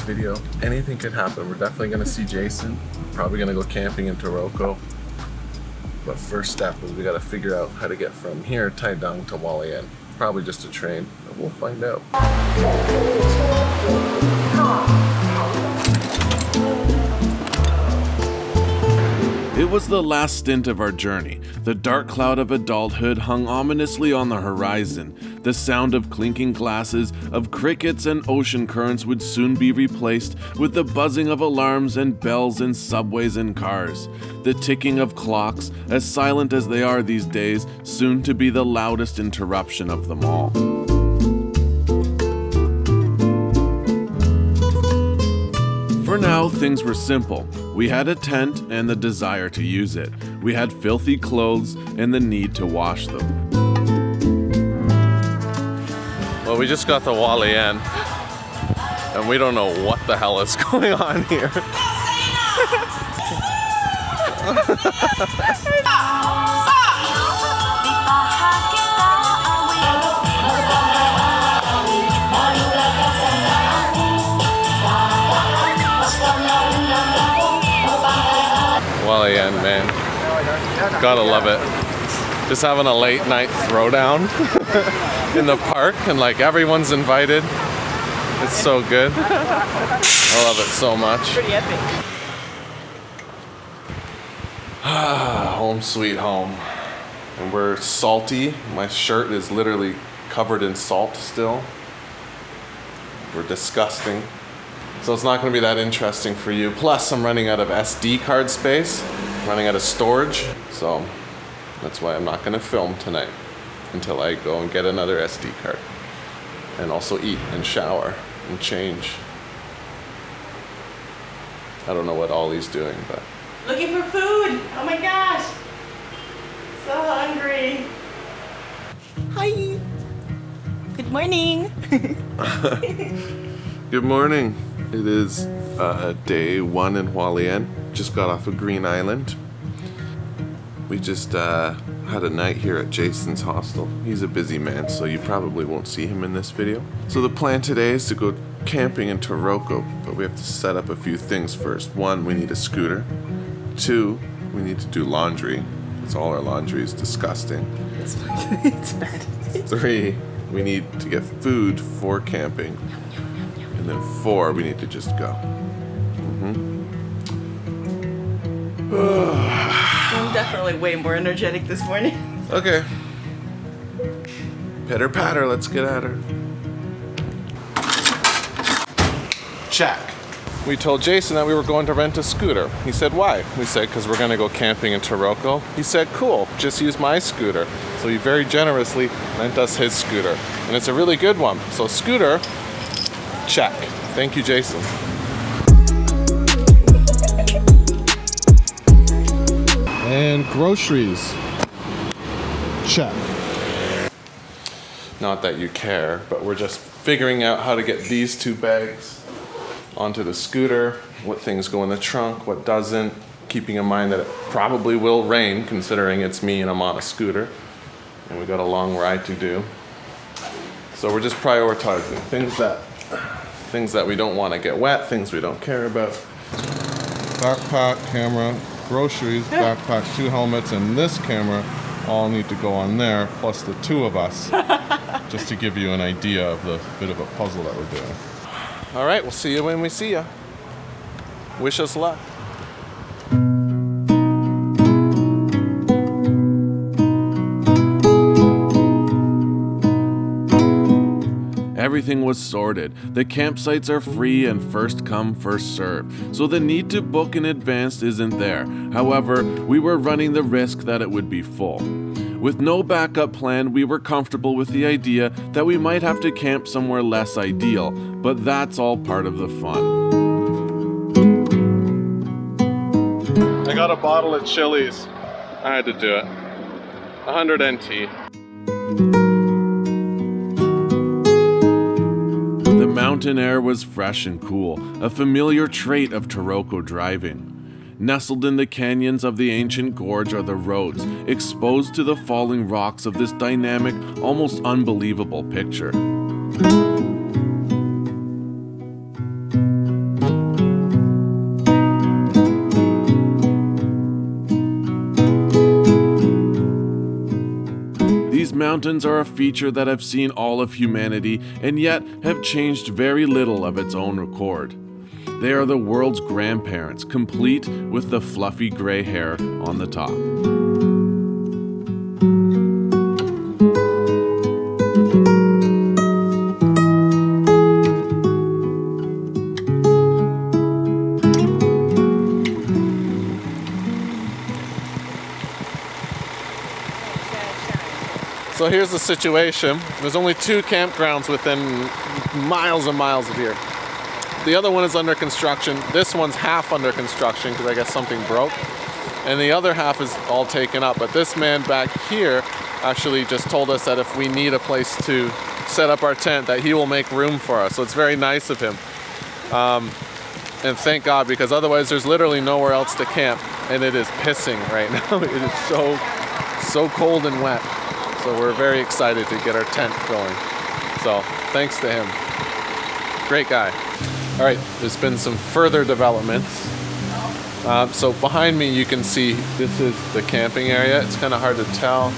video. Anything could happen. We're definitely gonna see Jason. Probably gonna go camping in Taroko. But first step is we gotta figure out how to get from here, Taiwan to Hualien. Probably just a train, but we'll find out. It was the last stint of our journey. The dark cloud of adulthood hung ominously on the horizon. The sound of clinking glasses, of crickets and ocean currents would soon be replaced with the buzzing of alarms and bells in subways and cars. The ticking of clocks, as silent as they are these days, soon to be the loudest interruption of them all. For now, things were simple. We had a tent and the desire to use it. We had filthy clothes and the need to wash them. Well, we just got to Hualien, and we don't know what the hell is going on here. Hualien, man. Gotta love it. Just having a late night throwdown in the park, and like everyone's invited. It's so good. I love it so much. Pretty epic. Home sweet home. And we're salty. My shirt is literally covered in salt still. We're disgusting. So it's not going to be that interesting for you. Plus, I'm running out of SD card space, running out of storage. So that's why I'm not going to film tonight until I go and get another SD card. And also eat and shower and change. I don't know what Oli's doing, but... Looking for food! Oh my gosh! So hungry. Hi! Good morning! Good morning. It is day 1 in Hualien. Just got off of Green Island. We just had a night here at Jason's hostel. He's a busy man, so you probably won't see him in this video. So the plan today is to go camping in Taroko, but we have to set up a few things first. 1, we need a scooter. 2, we need to do laundry. Because all our laundry is disgusting. It's bad. 3, we need to get food for camping. And then 4, we need to just go. I'm definitely way more energetic this morning. Okay. Pitter patter, let's get at her. Check. We told Jason that we were going to rent a scooter. He said, why? We said, because we're going to go camping in Taroko. He said, cool, just use my scooter. So he very generously lent us his scooter. And it's a really good one. So scooter, check. Thank you, Jason. And groceries. Check. Not that you care, but we're just figuring out how to get these 2 bags onto the scooter, what things go in the trunk, what doesn't, keeping in mind that it probably will rain considering it's me and I'm on a scooter. And we got a long ride to do. So we're just prioritizing things that we don't want to get wet, things we don't care about. Backpack, camera, groceries, backpack, 2 helmets, and this camera all need to go on there, plus the 2 of us, just to give you an idea of the bit of a puzzle that we're doing. All right, we'll see you when we see you. Wish us luck. Everything was sorted. The campsites are free and first come, first serve, so the need to book in advance isn't there. However, we were running the risk that it would be full. With no backup plan, we were comfortable with the idea that we might have to camp somewhere less ideal, but that's all part of the fun. I got a bottle of Chili's. I had to do it. 100 NT. The mountain air was fresh and cool, a familiar trait of Taroko driving. Nestled in the canyons of the ancient gorge are the roads, exposed to the falling rocks of this dynamic, almost unbelievable picture. mountains are a feature that have seen all of humanity and yet have changed very little of its own accord. They are the world's grandparents, complete with the fluffy gray hair on the top. So here's the situation. There's only 2 campgrounds within miles and miles of here. The other one is under construction. This one's half under construction because I guess something broke. And the other half is all taken up. But this man back here actually just told us that if we need a place to set up our tent, that he will make room for us. So it's very nice of him. And thank God, because otherwise there's literally nowhere else to camp. And it is pissing right now. It is so cold and wet. So we're very excited to get our tent going. So thanks to him. Great guy. All right, there's been some further developments. So behind me you can see this is the camping area. It's kind of hard to tell.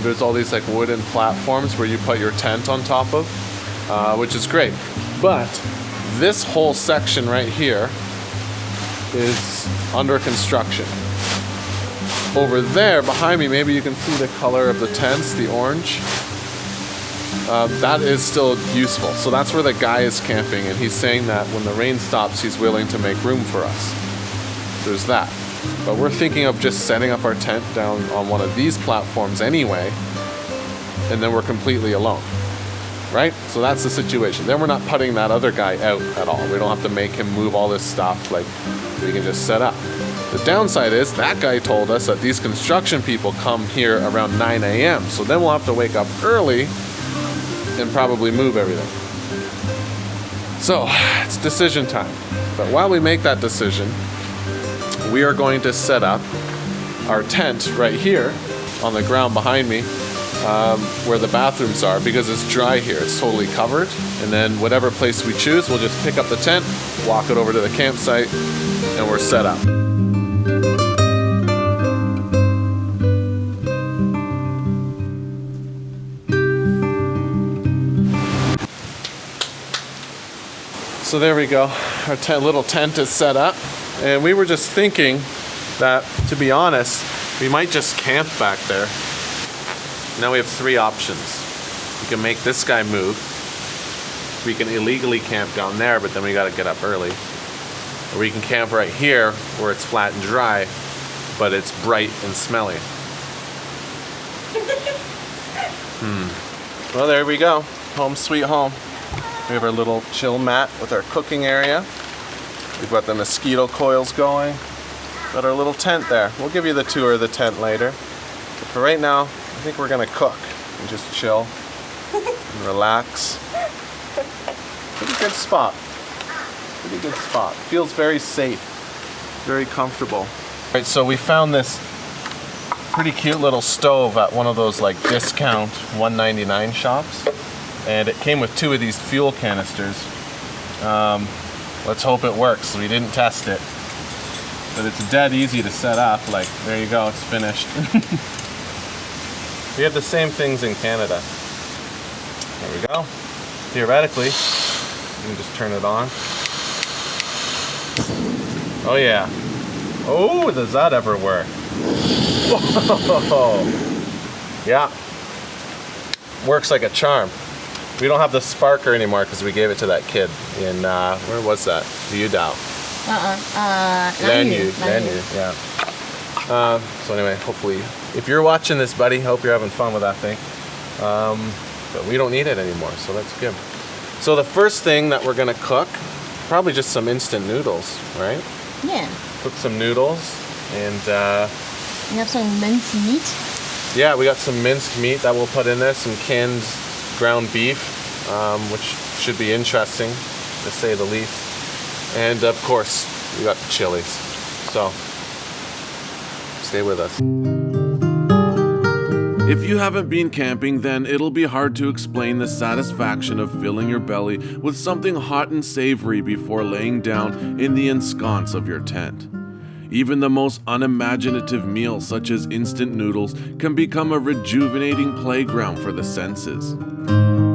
There's all these like wooden platforms where you put your tent on top of, which is great. But this whole section right here is under construction. Over there, behind me, maybe you can see the color of the tents, the orange. That is still useful. So that's where the guy is camping, and he's saying that when the rain stops, he's willing to make room for us. There's that. But we're thinking of just setting up our tent down on one of these platforms anyway, and then we're completely alone. Right? So that's the situation. Then we're not putting that other guy out at all. We don't have to make him move all this stuff. Like, we can just set up. The downside is that guy told us that these construction people come here around 9 a.m. So then we'll have to wake up early and probably move everything. So it's decision time. But while we make that decision, we are going to set up our tent right here on the ground behind me, where the bathrooms are, because it's dry here. It's totally covered. And then whatever place we choose, we'll just pick up the tent, walk it over to the campsite, and we're set up. So there we go. Our little tent is set up. And we were just thinking that, to be honest, we might just camp back there. Now we have 3 options. We can make this guy move. We can illegally camp down there, but then we gotta get up early. Or we can camp right here where it's flat and dry, but it's bright and smelly. Well, there we go. Home sweet home. We have our little chill mat with our cooking area. We've got the mosquito coils going. Got our little tent there. We'll give you the tour of the tent later. But for right now, I think we're gonna cook and just chill and relax. Pretty good spot. Pretty good spot. Feels very safe, very comfortable. All right, so we found this pretty cute little stove at one of those like discount $1.99 shops. And it came with 2 of these fuel canisters. Let's hope it works. We didn't test it. But it's dead easy to set up. Like, there you go, it's finished. We have the same things in Canada. There we go. Theoretically, you can just turn it on. Oh yeah. Oh, does that ever work? Whoa. Yeah. Works like a charm. We don't have the sparker anymore because we gave it to that kid in, where was that? Udao. Lanyu, yeah. So anyway, hopefully, if you're watching this, buddy, hope you're having fun with that thing. But we don't need it anymore, so that's good. So the first thing that we're gonna cook, probably just some instant noodles, right? Yeah. Cook some noodles, and We have some minced meat. yeah, we got some minced meat that we'll put in there, some canned ground beef, which should be interesting, to say the least. And of course, we got the chilies. So, stay with us. If you haven't been camping, then it'll be hard to explain the satisfaction of filling your belly with something hot and savory before laying down in the ensconce of your tent. Even the most unimaginative meal, such as instant noodles, can become a rejuvenating playground for the senses.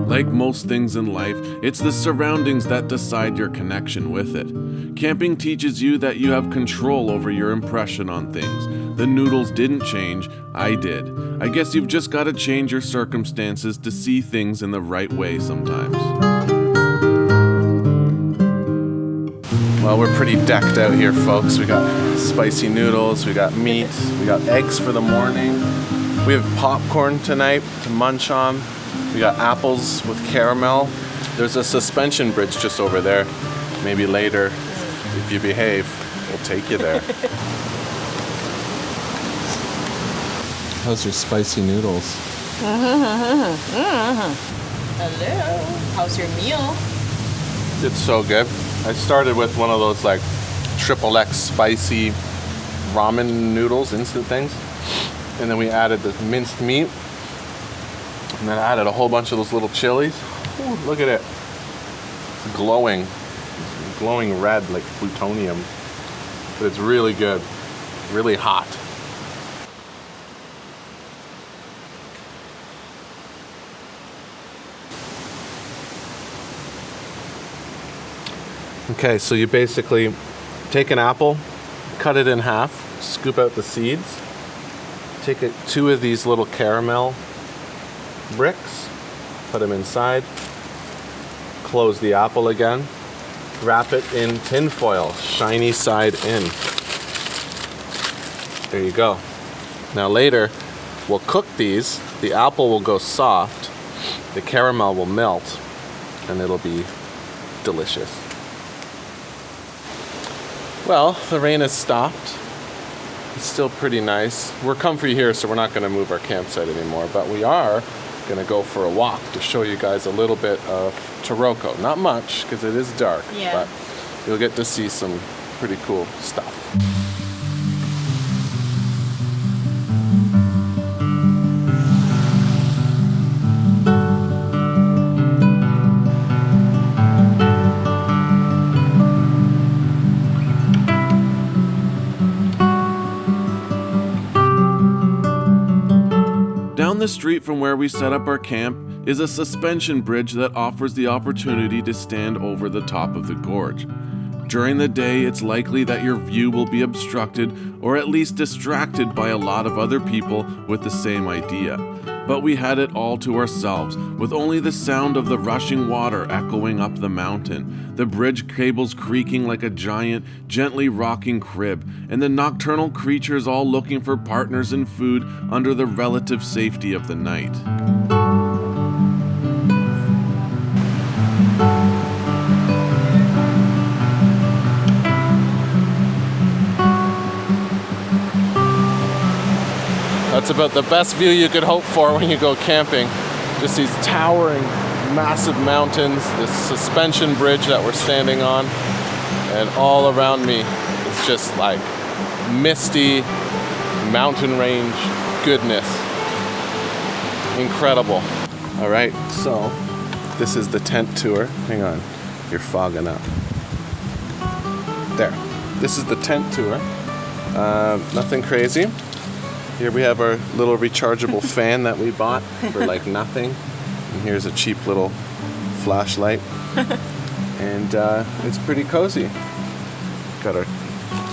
Like most things in life, it's the surroundings that decide your connection with it. Camping teaches you that you have control over your impression on things. The noodles didn't change, I did. I guess you've just got to change your circumstances to see things in the right way sometimes. Well, we're pretty decked out here, folks. We got spicy noodles, we got meat, we got eggs for the morning. We have popcorn tonight to munch on. We got apples with caramel. There's a suspension bridge just over there. Maybe later, if you behave, we'll take you there. How's your spicy noodles? Hello. How's your meal? It's so good. I started with one of those like XXX spicy ramen noodles, instant things. And then we added the minced meat. And then I added a whole bunch of those little chilies. Ooh, look at it. It's glowing. It's glowing red like plutonium. But it's really good. Really hot. Okay, so you basically take an apple, cut it in half, scoop out the seeds, take two of these little caramel bricks, put them inside, close the apple again, wrap it in tin foil, shiny side in. There you go. Now later, we'll cook these, the apple will go soft, the caramel will melt, and it'll be delicious. Well, the rain has stopped. It's still pretty nice. We're comfy here, so we're not going to move our campsite anymore, but we are going to go for a walk to show you guys a little bit of Taroko. Not much, because it is dark, but you'll get to see some pretty cool stuff. Down the street from where we set up our camp is a suspension bridge that offers the opportunity to stand over the top of the gorge. During the day, it's likely that your view will be obstructed or at least distracted by a lot of other people with the same idea. But we had it all to ourselves, with only the sound of the rushing water echoing up the mountain, the bridge cables creaking like a giant, gently rocking crib, and the nocturnal creatures all looking for partners and food under the relative safety of the night. That's about the best view you could hope for when you go camping. Just these towering, massive mountains, this suspension bridge that we're standing on, and all around me is just like misty mountain range goodness. Incredible. All right, so this is the tent tour. Hang on, you're fogging up. There, this is the tent tour. Nothing crazy. Here we have our little rechargeable fan that we bought for like nothing. And here's a cheap little flashlight. And it's pretty cozy. Got our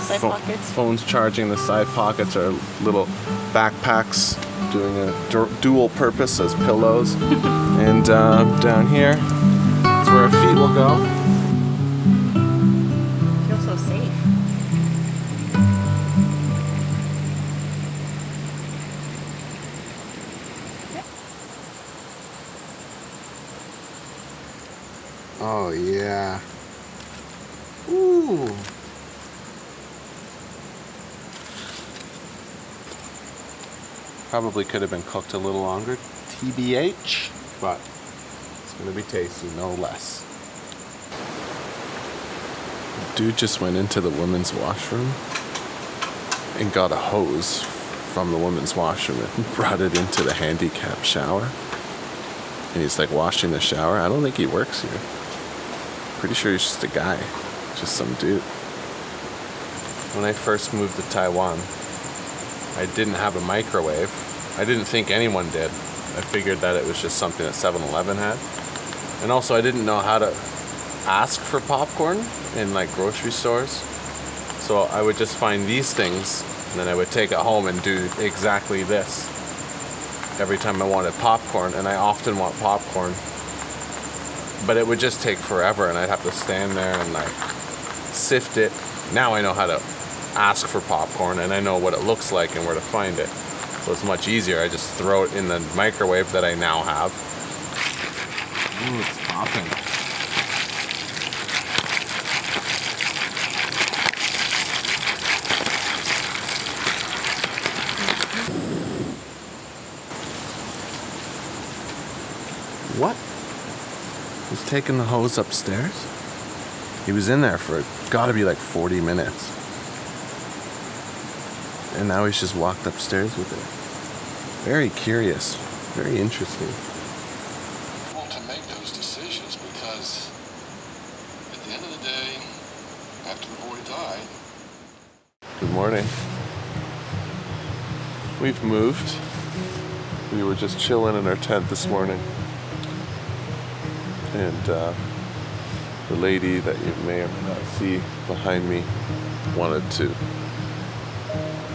Side pockets. phones charging, the side pockets, our little backpacks doing a dual purpose as pillows. And down here is where our feet will go. Feels so safe. Oh yeah. Ooh. Probably could have been cooked a little longer, TBH, but it's gonna be tasty, no less. Dude just went into the women's washroom and got a hose from the women's washroom and brought it into the handicap shower. And he's like washing the shower. I don't think he works here. Pretty sure he's just a guy, just some dude. when I first moved to Taiwan, I didn't have a microwave. I didn't think anyone did. I figured that it was just something that 7-Eleven had. And also I didn't know how to ask for popcorn in like grocery stores. So I would just find these things and then I would take it home and do exactly this every time I wanted popcorn. And I often want popcorn, but it would just take forever and I'd have to stand there and like sift it. Now I know how to ask for popcorn and I know what it looks like and where to find it. So it's much easier. I just throw it in the microwave that I now have. Ooh, it's popping. What? He's taking the hose upstairs? He was in there for gotta be like 40 minutes. And now he's just walked upstairs with it. Very curious, very interesting. Want to make those decisions because at the end of the day, after the boy died. Good morning. We've moved. We were just chilling in our tent this morning. And the lady that you may or may not see behind me wanted to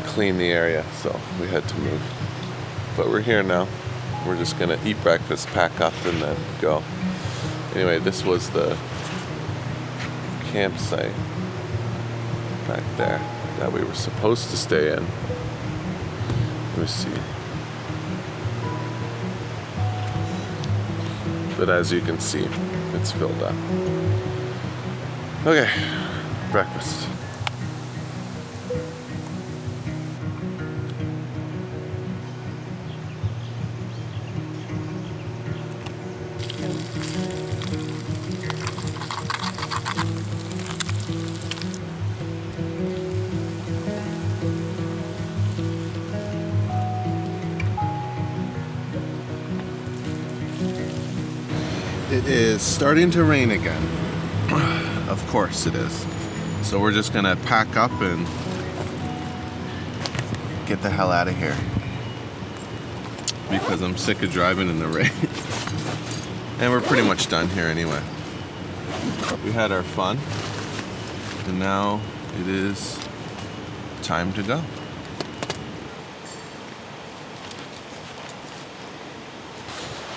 clean the area, so we had to move. But we're here now. We're just gonna eat breakfast, pack up, and then go. Anyway, this was the campsite back there that we were supposed to stay in. Let me see. But as you can see, it's filled up. Okay, breakfast. It is starting to rain again. Of course it is. So we're just gonna pack up and get the hell out of here. Because I'm sick of driving in the rain. And we're pretty much done here anyway. We had our fun. And now it is time to go.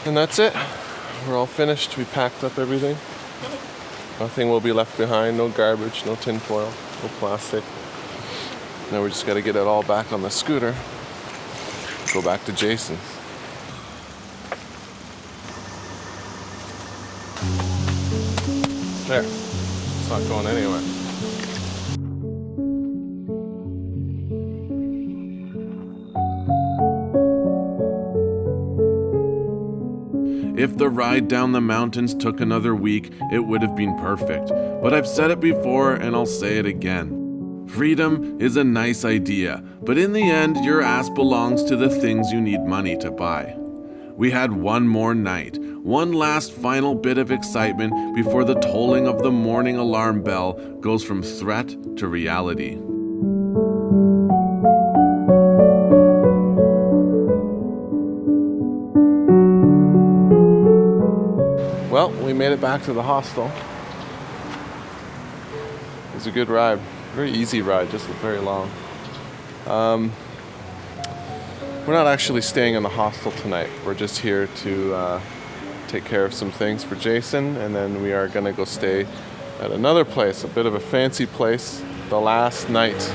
And that's it. We're all finished. We packed up everything. Nothing will be left behind. No garbage, no tin foil, no plastic. Now we just got to get it all back on the scooter. Go back to Jason's. There. It's not going anywhere. If the ride down the mountains took another week, it would have been perfect. But I've said it before and I'll say it again. Freedom is a nice idea, but in the end, your ass belongs to the things you need money to buy. We had one more night, one last final bit of excitement before the tolling of the morning alarm bell goes from threat to reality. Well, we made it back to the hostel. It was a good ride. Very easy ride, just very long. We're not actually staying in the hostel tonight. We're just here to take care of some things for Jason, and then we are gonna go stay at another place, a bit of a fancy place, the last night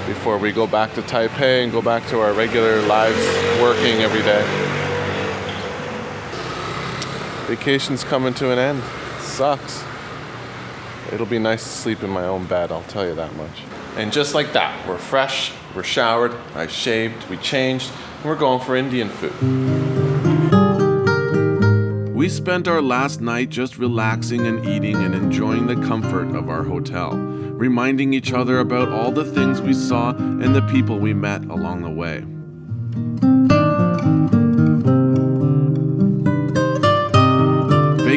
before we go back to Taipei and go back to our regular lives, working every day. Vacation's coming to an end. It sucks. It'll be nice to sleep in my own bed, I'll tell you that much. And just like that, we're fresh, we're showered, I shaved, we changed, and we're going for Indian food. We spent our last night just relaxing and eating and enjoying the comfort of our hotel, reminding each other about all the things we saw and the people we met along the way.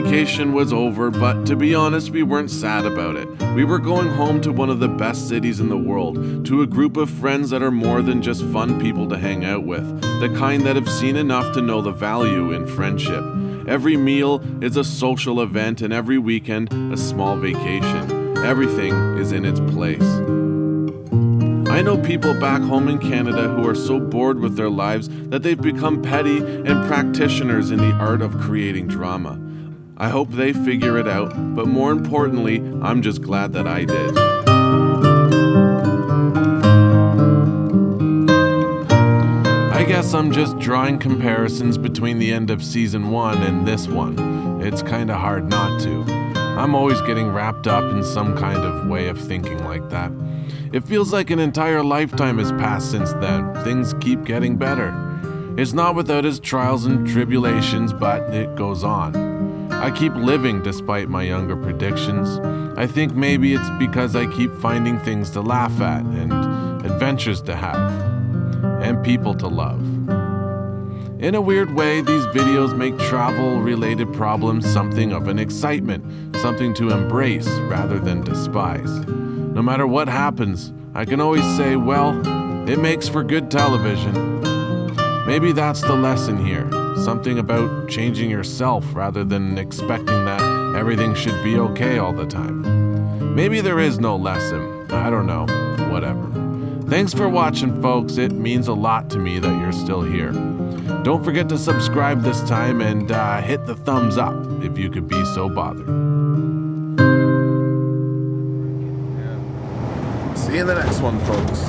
vacation was over, but to be honest, we weren't sad about it. We were going home to one of the best cities in the world, to a group of friends that are more than just fun people to hang out with, the kind that have seen enough to know the value in friendship. Every meal is a social event, and every weekend, a small vacation. Everything is in its place. I know people back home in Canada who are so bored with their lives that they've become petty and practitioners in the art of creating drama. I hope they figure it out, but more importantly, I'm just glad that I did. I guess I'm just drawing comparisons between the end of season 1 and this one. It's kinda hard not to. I'm always getting wrapped up in some kind of way of thinking like that. It feels like an entire lifetime has passed since then. Things keep getting better. It's not without its trials and tribulations, but it goes on. I keep living despite my younger predictions. I think maybe it's because I keep finding things to laugh at and adventures to have and people to love. In a weird way, these videos make travel-related problems something of an excitement, something to embrace rather than despise. No matter what happens, I can always say, well, it makes for good television. Maybe that's the lesson here. Something about changing yourself rather than expecting that everything should be okay all the time. Maybe there is no lesson. I don't know. Whatever. Thanks for watching, folks. It means a lot to me that you're still here. Don't forget to subscribe this time and hit the thumbs up if you could be so bothered. See you in the next one, folks.